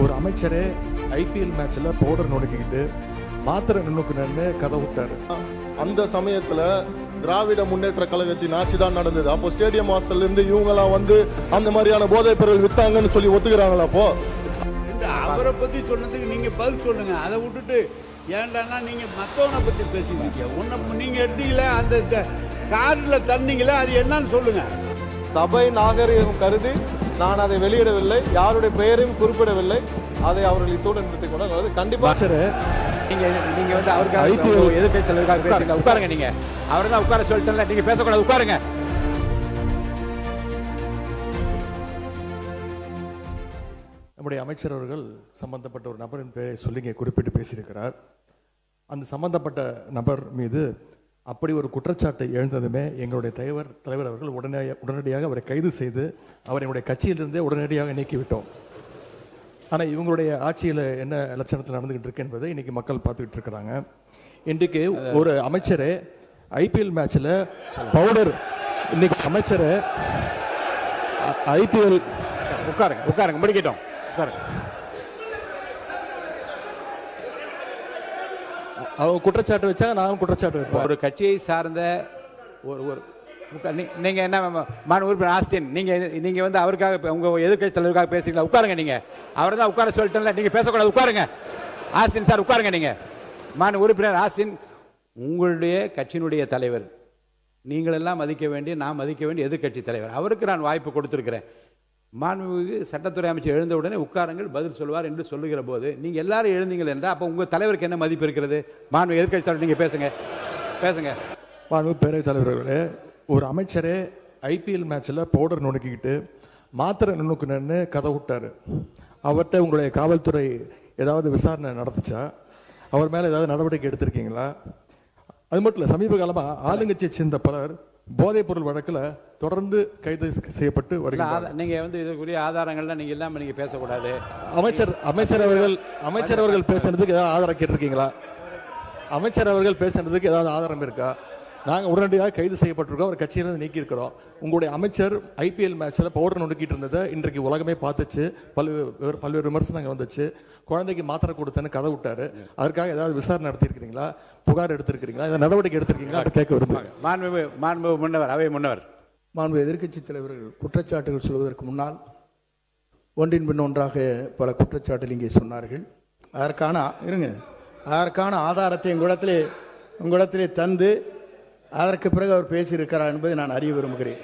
ஒரு அமைச்சரே ஐபிஎல் மேட்ச்ல பவுடர் நுணுக்கிக்கிட்டு மாத்திரை நுணுக்குன்னு கதை விட்டாரு. அந்த சமயத்துல திராவிட முன்னேற்ற கழகத்தின் ஆட்சி தான் நடந்தது. அப்போ ஸ்டேடியம் வாசல்ல இருந்து இவங்கெல்லாம் வந்து அந்த மாதிரியான போதைப் பொருள் வித்தாங்கன்னு சொல்லி ஒத்துக்கிறாங்களா? அப்போ அவரை பத்தி சொன்னதுக்கு நீங்க பதில் சொல்லுங்க. அதை விட்டுட்டு ஏன்டானா நீங்க மத்தவனை பத்தி பேசுவீங்க. உன்னை நீங்க எடுத்தீங்களே அந்த கார்ல தண்ணீங்களே அது என்னன்னு சொல்லுங்க. சபை நாகரிகம் கருதி நான் அதை வெளியிடவில்லை, யாருடைய பெயரையும் குறிப்பிடவில்லை. அதை அவர்கள் இத்தோடு நிறுத்திக் கொண்டால் கண்டிப்பா நீங்க வந்து அவருக்கு எதிர்கட்சி தலைவருக்காக பேசுங்க. உட்காருங்க. நீங்க அவரை தான் உட்கார சொல்லிட்டு நீங்க பேசக்கூடாது. உட்காருங்க. நம்முடைய அமைச்சர் அவர்கள் சம்பந்தப்பட்ட ஒரு நபரின் பெயரை சொல்லி குறிப்பிட்டு பேசியிருக்கிறார். அந்த சம்பந்தப்பட்ட நபர் மீது அப்படி ஒரு குற்றச்சாட்டை எழுந்ததுமே எங்களுடைய தலைவர் அவர்கள் உடனடியாக அவரை கைது செய்து அவரை என்னுடைய கட்சியிலிருந்தே உடனடியாக நீக்கிவிட்டோம். ஆனால் இவங்களுடைய ஆட்சியில் என்ன லட்சணத்தில் நடந்துகிட்டு இருக்கு என்பதை இன்னைக்கு மக்கள் பார்த்துக்கிட்டு இருக்கிறாங்க. இன்றைக்கு ஒரு அமைச்சரே ஐபிஎல் மேட்ச்ல பவுடர், இன்னைக்கு அமைச்சர் ஐபிஎல் உட்காருங்க முடிக்கட்டும். உட்காருங்க. அவங்க குற்றச்சாட்டு வச்சா நானும் குற்றச்சாட்டு வைப்போம். ஒரு கட்சியை சார்ந்த ஒரு நீங்க என்ன மாநில உறுப்பினர் ஆஸ்டின், நீங்க வந்து அவருக்காக உங்க எதிர்கட்சி தலைவருக்காக பேசுறீங்களா? உட்காருங்க. நீங்க அவரை தான் உட்கார சொல்லிட்டு நீங்க பேசக்கூடாது. உட்காருங்க. ஆஸ்டின் சார் உட்காருங்க. நீங்க மாநில உறுப்பினர் ஆஸ்டின், உங்களுடைய கட்சியினுடைய தலைவர், நீங்கள் எல்லாம் மதிக்க வேண்டிய, நான் மதிக்க வேண்டிய எதிர்கட்சி தலைவர், அவருக்கு நான் வாய்ப்பு கொடுத்திருக்கிறேன். மாண்புமிகு சட்டத்துறை அமைச்சர் எழுந்த உடனே உட்காருங்கள், பதில் சொல்வார் என்று சொல்லுகிற போது நீங்க எல்லாரும் எழுந்தீங்கள் என்றால் அப்போ உங்க தலைவருக்கு என்ன மதிப்பு இருக்கிறது? மாண்பு எதிர்கட்சி தலைவர், நீங்க பேசுங்க. மாண்பு பேரவைத் தலைவர்களே, ஒரு அமைச்சரே ஐபிஎல் மேட்ச்ல பவுடர் நுணுக்கிக்கிட்டு மாத்திரை நுணுக்குன்னு கதை விட்டாரு. அவர்கிட்ட உங்களுடைய காவல்துறை ஏதாவது விசாரணை நடத்துச்சா? அவர் மேல ஏதாவது நடவடிக்கை எடுத்திருக்கீங்களா? அது மட்டும் இல்ல, சமீப காலமா ஆளுங்கட்சியை சேர்ந்த பலர் போதைப் பொருள் வழக்கில் தொடர்ந்து கைது செய்யப்பட்டு வருகிறார். நீங்க வந்து இதுக்குரிய ஆதாரங்கள்லாம் நீங்க இல்லாம நீங்க பேசக்கூடாது. அமைச்சர் அவர்கள் பேசுறதுக்கு ஏதாவது ஆதாரம் கேட்டிருக்கீங்களா? அமைச்சர் அவர்கள் பேசுறதுக்கு ஏதாவது ஆதாரம் இருக்கா? நாங்கள் உடனடியாக கைது செய்யப்பட்டிருக்கோம், அவர் கட்சியிலிருந்து நீக்கி இருக்கிறோம். உங்களுடைய அமைச்சர் ஐபிஎல் மேட்ச்ல பவுடர் நொடுக்கிட்டு இருந்ததை இன்றைக்கு உலகமே பார்த்துச்சு. பல்வேறு விமர்சனங்கள் வந்துச்சு. குழந்தைக்கு மாத்திரை கொடுத்தேன்னு கதை விட்டாரு. அதற்காக ஏதாவது விசாரணை நடத்திருக்கிறீங்களா? புகார் எடுத்திருக்கிறீங்களா? ஏதாவது நடவடிக்கை எடுத்திருக்கீங்களா? கேட்க விரும்புகிறேன். மாண்பு முன்னவர், அவை முன்னவர். மாண்பு எதிர்க்கட்சி தலைவர்கள் குற்றச்சாட்டுகள் சொல்வதற்கு முன்னால் ஒன்றின் பின் ஒன்றாக பல குற்றச்சாட்டுகள் இங்கே சொன்னார்கள். அதற்கான ஆதாரத்தை உங்களிடத்திலே தந்து அதற்கு பிறகு அவர் பேசியிருக்கிறார் என்பதை நான் அறிய விரும்புகிறேன்.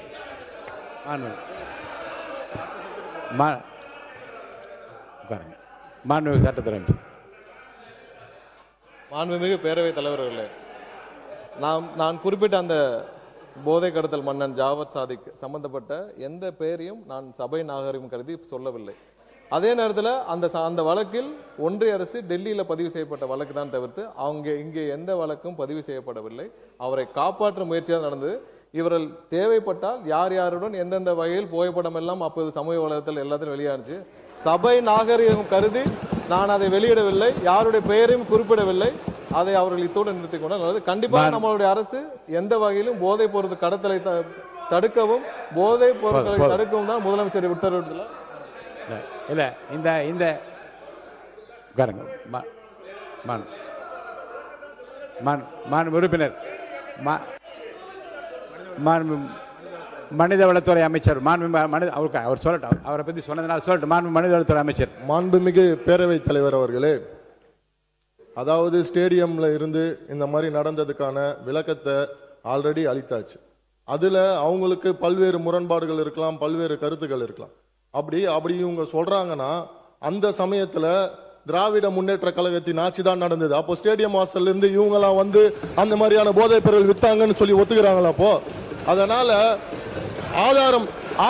மாண்புமிகு சட்டத்துறை மாண்புமிகு பேரவைத் தலைவர்களே, நான் குறிப்பிட்ட அந்த போதை கடத்தல் மன்னன் ஜாவத் சாதிக் சம்பந்தப்பட்ட எந்த பெயரையும் நான் சபை நாகரிகம் கருதி சொல்லவில்லை. அதே நேரத்தில் அந்த வழக்கில் ஒன்றிய அரசு டெல்லியில் பதிவு செய்யப்பட்ட வழக்கு தான் தவிர்த்து இங்கே எந்த வழக்கும் பதிவு செய்யப்படவில்லை. அவரை காப்பாற்றும் முயற்சியாக நடந்தது. இவர்கள் தேவைப்பட்டால் யார் யாருடன் எந்தெந்த வகையில் புகைப்படம் எல்லாம் அப்போது சமூக வலைதளத்தில் எல்லாத்தையும் வெளியானுச்சு. சபை நாகரிகம் கருதி நான் அதை வெளியிடவில்லை, யாருடைய பெயரையும் குறிப்பிடவில்லை. அதை அவர்கள் இத்தோடு நிறுத்திக் கொண்டால் கண்டிப்பாக நம்மளுடைய அரசு எந்த வகையிலும் போதைப் பொருள் கடத்தலை தடுக்கவும் போதைப் பொருட்களை தடுக்கவும் தான் முதலமைச்சர் உத்தரவிட்டுள்ளார். இல்ல இந்த உறுப்பினர் மனிதவளத்துறை அமைச்சர் அவர் சொல்லட்டும். அவரை பத்தி சொன்னதுனால சொல்லட்டும். மனிதவளத்துறை அமைச்சர். மாண்புமிகு பேரவைத் தலைவர் அவர்களே, அதாவது ஸ்டேடியம்ல இருந்து இந்த மாதிரி நடந்ததுக்கான விளக்கத்தை ஆல்ரெடி அளித்தாச்சு. அதுல அவங்களுக்கு பல்வேறு முரண்பாடுகள் இருக்கலாம், பல்வேறு கருத்துக்கள் இருக்கலாம். அப்படி இவங்க சொல்றாங்கன்னா அந்த சமயத்துல திராவிட முன்னேற்ற கழகத்தின் ஆட்சி தான் நடந்தது. அப்போ ஸ்டேடியம் வாசல்ல இருந்து இவங்கெல்லாம் வந்து அந்த மாதிரியான போதைப் பொருள் வித்தாங்கன்னு சொல்லி ஒத்துக்கிறாங்களா? அப்போ அதனால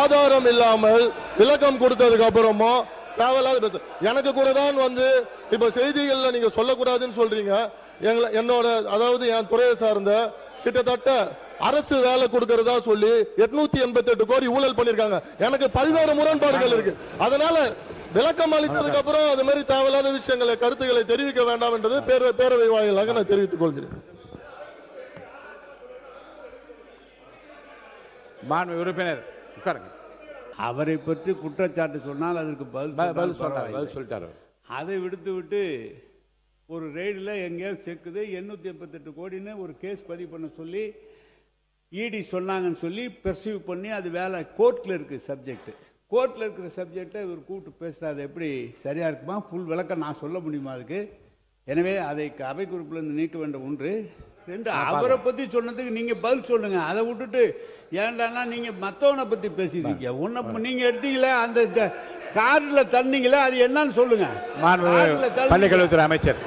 ஆதாரம் இல்லாமல் விளக்கம் கொடுத்ததுக்கு அப்புறமோ தேவையில்லாத பேச எனக்கு கூட தான் வந்து இப்ப செய்திகள்ல நீங்க சொல்லக்கூடாதுன்னு சொல்றீங்க. என்னோட அதாவது என் துறையை சார்ந்த கிட்டத்தட்ட அரசு வேலை கொடுக்கறதா சொல்லி 888 கோடி ஊழல் பண்ணிருக்காங்க. எனக்கு பல்வேறு முரண்பாடுகள் இருக்கு. அதனால விளக்கம் அளித்ததுக்கு அப்புறம் அது மாதிரி தேவையில்லாத விஷயங்களை கருத்துக்களை தெரிவிக்க வேண்டாம் என்றது பேரவை வாயிலாக நான் தெரிவித்துக் கொள்கிறேன். மாண்பு உறுப்பினர் உட்காருங்க. அவரை பற்றி குற்றச்சாட்டு சொன்னால் அதற்கு பதில் பதில் சொல்லிட்டாரு. அதை விடுத்து விட்டு ஒரு ரெய்டில் எங்கேயாவது செக்குது 888 கோடின்னு ஒரு கேஸ் பதிவு பண்ண சொல்லி இடி சொன்னாங்கன்னு சொல்லி பெர்சீவ் பண்ணி அது வேலை கோர்ட்டில் இருக்குது சப்ஜெக்ட். கோர்ட்டில் இருக்கிற சப்ஜெக்டை இவர் கூப்பிட்டு பேசுகிறது அது எப்படி சரியாக இருக்குமா? ஃபுல் விளக்கம் நான் சொல்ல முடியுமா அதுக்கு? எனவே அதை அவை குறிப்பிலிருந்து நீக்க வேண்டும். 1. 2, அவரை பற்றி சொன்னதுக்கு நீங்கள் பதில் சொல்லுங்கள். அதை விட்டுட்டு ஏன்டானா நீங்கள் மற்றவனை பற்றி பேசியிருக்கீங்க. ஒன்று நீங்கள் எடுத்தீங்களே அந்த காரில் தண்ணீங்களே அது என்னன்னு சொல்லுங்கள். பள்ளிக்கல்வித்துறை அமைச்சர்